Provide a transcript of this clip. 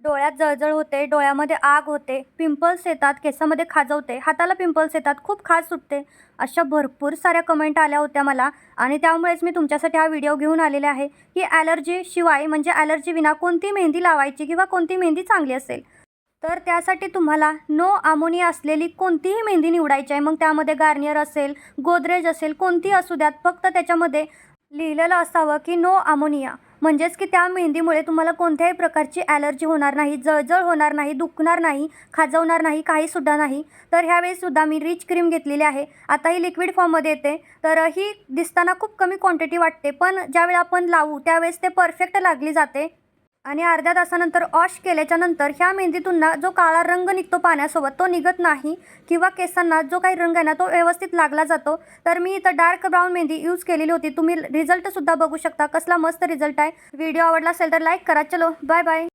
डोळ्यात जळजळ होते, डोळ्यामध्ये आग होते, पिंपल्स येतात, केसामध्ये खाजवते, हाताला पिंपल्स येतात, खूप खाज सुटते. अशा भरपूर साऱ्या कमेंट आल्या होत्या मला आणि त्यामुळेच मी तुमच्यासाठी हा व्हिडिओ घेऊन आलेले आहे, की ॲलर्जीशिवाय म्हणजे ॲलर्जीविना कोणती मेहंदी लावायची किंवा कोणती मेहंदी चांगली असेल. तर त्यासाठी तुम्हाला नो अमोनिया असलेली कोणतीही मेहंदी निवडायची आहे. मग त्यामध्ये गार्नियर असेल, गोदरेज असेल, कोणतीही असू द्यात. फक्त त्याच्यामध्ये लिहिलेलं असावं की नो अमोनिया. म्हणजेच की त्या मेहंदीमुळे तुम्हाला कोणत्याही प्रकारची ॲलर्जी होणार नाही, जळजळ होणार नाही, दुखणार नाही, खाजवणार नाही, काहीसुद्धा नाही. तर ह्यावेळीसुद्धा मी रिच क्रीम घेतलेली आहे. आता ही लिक्विड फॉर्ममध्ये येते. तर ही दिसताना खूप कमी क्वांटिटी वाटते, पण ज्यावेळी आपण लावू त्यावेळेस ते परफेक्ट लागली जाते. आणि अर्ध्या तासानंतर वॉश केल्याच्यानंतर ह्या मेहंदीतून ना जो काळा रंग निघतो पाण्यासोबत तो निघत नाही किंवा केसांना जो काही रंग आहे ना तो व्यवस्थित लागला जातो. तर मी इथं डार्क ब्राऊन मेहंदी यूज केलेली होती. तुम्ही रिझल्टसुद्धा बघू शकता कसला मस्त रिझल्ट आहे. व्हिडिओ आवडला असेल तर लाईक करा. चलो बाय बाय.